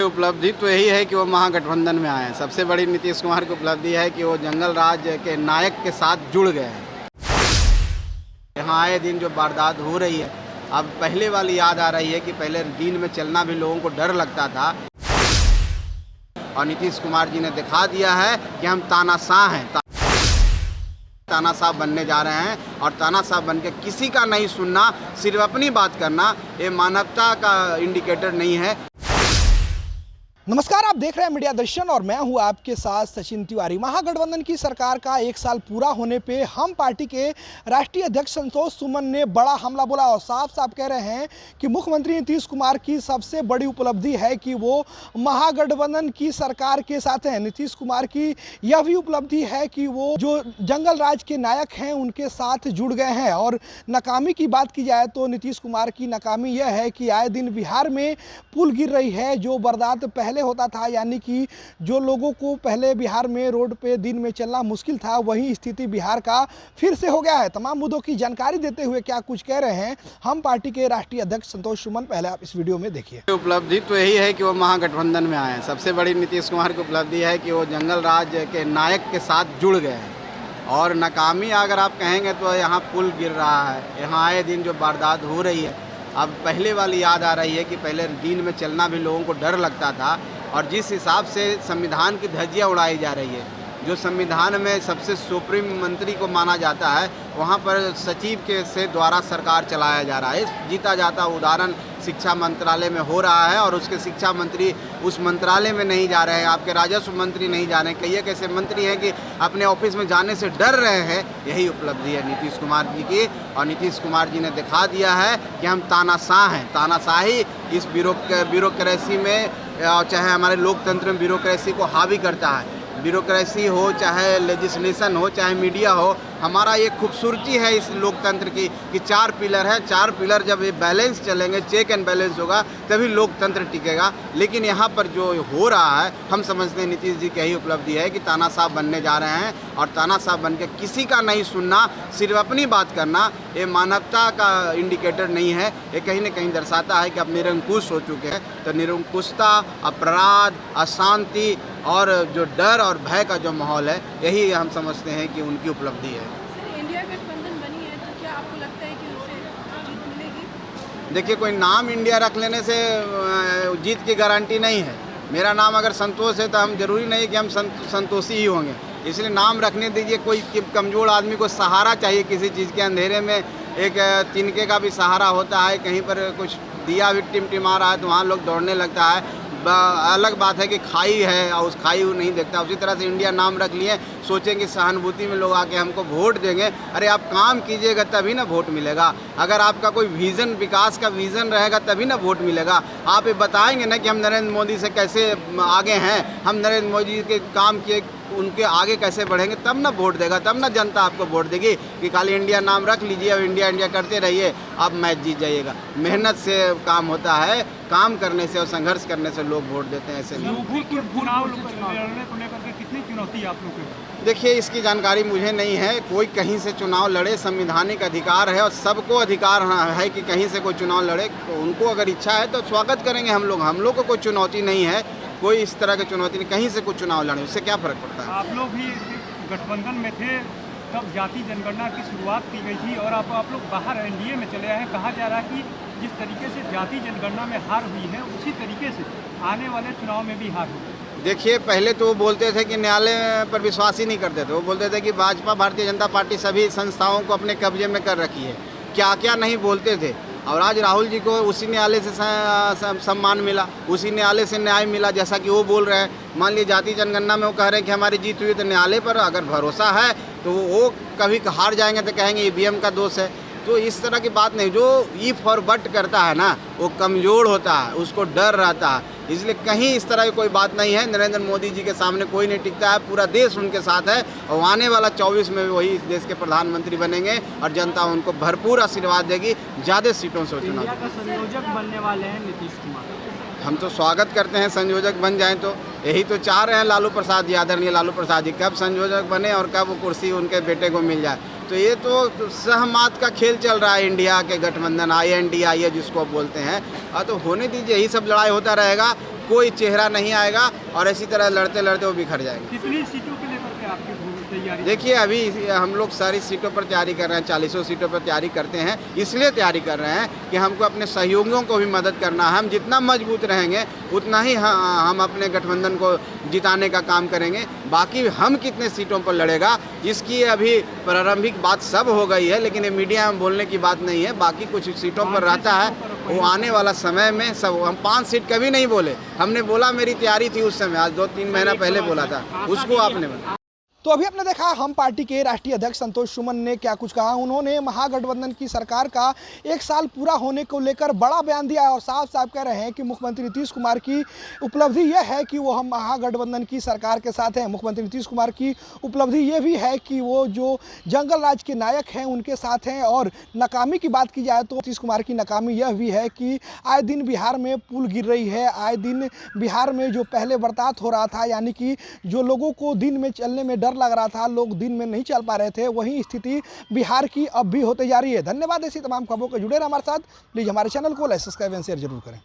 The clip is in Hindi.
उपलब्धि तो यही है कि वो महागठबंधन में आए हैं। सबसे बड़ी नीतीश कुमार की उपलब्धि है कि वो जंगल राज के नायक के साथ जुड़ गए हैं। यहाँ आए दिन जो वारदात हो रही है, अब पहले वाली याद आ रही है कि पहले दिन में चलना भी लोगों को डर लगता था, और नीतीश कुमार जी ने दिखा दिया है कि हम तानाशाह हैं, तानाशाह बनने जा रहे हैं। और तानाशाह बन के किसी का नहीं सुनना, सिर्फ अपनी बात करना, ये मानवता का इंडिकेटर नहीं है। नमस्कार, आप देख रहे हैं मीडिया दर्शन और मैं हूं आपके साथ सचिन तिवारी। महागठबंधन की सरकार का 1 साल पूरा होने पे हम पार्टी के राष्ट्रीय अध्यक्ष संतोष सुमन ने बड़ा हमला बोला और साफ साफ कह रहे हैं कि मुख्यमंत्री नीतीश कुमार की सबसे बड़ी उपलब्धि है कि वो महागठबंधन की सरकार के साथ हैं। नीतीश कुमार की यह भी उपलब्धि है कि वो जो जंगल राज के नायक हैं उनके साथ जुड़ गए हैं। और नाकामी की बात की जाए तो नीतीश कुमार की नाकामी यह है कि आए दिन बिहार में पुल गिर रही है। जो वारदात पहले होता था, यानी कि जो लोगों को पहले बिहार में रोड पे दिन में चलना मुश्किल था, वही स्थिति बिहार का फिर से हो गया है। तमाम मुद्दों की जानकारी देते हुए क्या कुछ कह रहे हैं हम पार्टी के राष्ट्रीय अध्यक्ष संतोष सुमन, पहले आप इस वीडियो में देखिए। उपलब्धि तो यही है कि वो महागठबंधन में आए हैं। सबसे बड़ी नीतीश कुमार की उपलब्धि है कि वो जंगल राज के नायक के साथ जुड़ गए हैं। और नाकामी अगर आप कहेंगे तो यहाँ पुल गिर रहा है, यहाँ आए दिन जो वारदात हो रही है, अब पहले वाली याद आ रही है कि पहले दिन में चलना भी लोगों को डर लगता था। और जिस हिसाब से संविधान की धज्जियाँ उड़ाई जा रही है, जो संविधान में सबसे सुप्रीम मंत्री को माना जाता है, वहाँ पर सचिव के से द्वारा सरकार चलाया जा रहा है। जीता जाता उदाहरण शिक्षा मंत्रालय में हो रहा है, और उसके शिक्षा मंत्री उस मंत्रालय में नहीं जा रहे हैं, आपके राजस्व मंत्री नहीं जा रहे हैं। कई ऐसे मंत्री हैं कि अपने ऑफिस में जाने से डर रहे हैं। यही उपलब्धि है नीतीश कुमार जी की, और नीतीश कुमार जी ने दिखा दिया है कि हम तानाशाह हैं। तानाशाही इस ब्यूरोक्रेसी में, चाहे हमारे लोकतंत्र में ब्यूरोक्रेसी को हावी करता है। ब्यूरोक्रेसी हो, चाहे लेजिस्लेशन हो, चाहे मीडिया हो, हमारा ये खूबसूरती है इस लोकतंत्र की कि 4 पिलर है। 4 पिलर जब ये बैलेंस चलेंगे, चेक एंड बैलेंस होगा, तभी लोकतंत्र टिकेगा। लेकिन यहाँ पर जो हो रहा है, हम समझते हैं नीतीश जी की यही उपलब्धि है कि तानाशाह बनने जा रहे हैं। और तानाशाह बन के किसी का नहीं सुनना, सिर्फ अपनी बात करना, ये मानवता का इंडिकेटर नहीं है। ये कहीं न कहीं दर्शाता है कि अब निरंकुश हो चुके हैं। तो निरंकुशता, अपराध, अशांति और जो डर और भय का जो माहौल है, यही हम समझते हैं कि उनकी उपलब्धि है। इंडिया गठबंधन बनी है तो क्या आपको लगता है कि उसे जीत मिलेगी? देखिए, कोई नाम इंडिया रख लेने से जीत की गारंटी नहीं है। मेरा नाम अगर संतोष है तो हम जरूरी नहीं कि हम संतोषी ही होंगे, इसलिए नाम रखने दीजिए। कोई कमज़ोर आदमी को सहारा चाहिए किसी चीज़ के, अंधेरे में एक तिनके का भी सहारा होता है। कहीं पर कुछ दिया भी टिमटिमा रहा है तो वहाँ लोग दौड़ने लगता है। अलग बात है कि खाई है और उस खाई वो नहीं देखता। उसी तरह से इंडिया नाम रख लिए, सोचेंगे सहानुभूति में लोग आके हमको वोट देंगे। अरे आप काम कीजिएगा तभी ना वोट मिलेगा। अगर आपका कोई विज़न, विकास का विज़न रहेगा तभी ना वोट मिलेगा। आप ये बताएंगे ना कि हम नरेंद्र मोदी से कैसे आगे हैं, हम नरेंद्र मोदी के काम किए उनके आगे कैसे बढ़ेंगे, तब ना वोट देगा, तब ना जनता आपको वोट देगी। कि खाली इंडिया नाम रख लीजिए और इंडिया इंडिया करते रहिए, आप मैच जीत जाइएगा। मेहनत से काम होता है, काम करने से और संघर्ष करने से लोग वोट देते हैं। ऐसे नहीं। कितनी चुनौती आप लोग को? देखिए, इसकी जानकारी मुझे नहीं है। कोई कहीं से चुनाव लड़े, संवैधानिक अधिकार है और सबको अधिकार है कि कहीं से कोई चुनाव लड़े। तो उनको अगर इच्छा है तो स्वागत करेंगे हम लोग को कोई चुनौती नहीं है। कोई इस तरह की चुनौती नहीं, कहीं से कुछ चुनाव लड़े, उससे क्या फ़र्क पड़ता है। आप लोग भी गठबंधन में थे तब जाति जनगणना की शुरुआत की गई थी, और आप लोग बाहर एनडीए में चले आए हैं। कहा जा रहा है कि जिस तरीके से जाति जनगणना में हार हुई है, उसी तरीके से आने वाले चुनाव में भी हार होगी। देखिए, पहले तो वो बोलते थे कि न्यायालय पर विश्वास ही नहीं करते थे। वो बोलते थे कि भाजपा, भारतीय जनता पार्टी सभी संस्थाओं को अपने कब्जे में कर रखी है, क्या क्या नहीं बोलते थे। और आज राहुल जी को उसी न्यायालय से सम्मान मिला, उसी न्यायालय से न्याय मिला, जैसा कि वो बोल रहे हैं। मान लीजिए जाति जनगणना में वो कह रहे हैं कि हमारी जीत हुई, तो न्यायालय पर अगर भरोसा है तो वो कभी हार जाएंगे तो कहेंगे ईवीएम का दोष है। तो इस तरह की बात नहीं। जो इफ और बट करता है ना, वो कमज़ोर होता है, उसको डर रहता है। इसलिए कहीं इस तरह की कोई बात नहीं है। नरेंद्र मोदी जी के सामने कोई नहीं टिकता है, पूरा देश उनके साथ है। और आने वाला 24 में वही देश के प्रधानमंत्री बनेंगे और जनता उनको भरपूर आशीर्वाद देगी, ज़्यादा सीटों से चुनाव। इंडिया का संयोजक बनने वाले हैं नीतीश कुमार। हम तो स्वागत करते हैं, संयोजक बन जाएं तो। यही तो चाह रहे हैं लालू प्रसाद, आदरणीय लालू प्रसाद जी, कब संयोजक बने और कब वो कुर्सी उनके बेटे को मिल जाए। तो ये तो सहमत का खेल चल रहा है। इंडिया के गठबंधन, INDIA जिसको बोलते हैं, तो होने दीजिए, यही सब लड़ाई होता रहेगा। कोई चेहरा नहीं आएगा और इसी तरह लड़ते लड़ते वो बिखर जाएंगे। कितनी सीटों के लेकर के आपकी तैयारी? देखिए अभी हम लोग सारी सीटों पर तैयारी कर रहे हैं, 40 सीटों पर तैयारी करते हैं। इसलिए तैयारी कर रहे हैं कि हमको अपने सहयोगियों को भी मदद करना है। हम जितना मजबूत रहेंगे उतना ही हम अपने गठबंधन को जिताने का काम करेंगे। बाकी हम कितने सीटों पर लड़ेगा इसकी अभी प्रारंभिक बात सब हो गई है, लेकिन ये मीडिया में बोलने की बात नहीं है। बाकी कुछ सीटों पर रहता है, वो आने वाला समय में सब। हम 5 सीट कभी नहीं बोले, हमने बोला मेरी तैयारी थी उस समय, आज 2-3 महीना पहले बोला था, उसको आपने बोला। तो अभी आपने देखा हम पार्टी के राष्ट्रीय अध्यक्ष संतोष सुमन ने क्या कुछ कहा। उन्होंने महागठबंधन की सरकार का 1 साल पूरा होने को लेकर बड़ा बयान दिया है और साफ साफ कह रहे हैं कि मुख्यमंत्री नीतीश कुमार की उपलब्धि यह है कि वो हम महागठबंधन की सरकार के साथ हैं। मुख्यमंत्री नीतीश कुमार की उपलब्धि ये भी है कि वो जो जंगल राज के नायक हैं उनके साथ हैं। और नाकामी की बात की जाए तो नीतीश कुमार की नाकामी यह भी है कि आए दिन बिहार में पुल गिर रही है, आए दिन बिहार में जो पहले बर्ताव हो रहा था, यानी कि जो लोगों को दिन में चलने में डर लग रहा था, लोग दिन में नहीं चल पा रहे थे, वही स्थिति बिहार की अब भी होते जा रही है। धन्यवाद। ऐसी तमाम खबरों के जुड़े रहें हमारे साथ। प्लीज हमारे चैनल को लाइक, सब्सक्राइब एंड शेयर जरूर करें।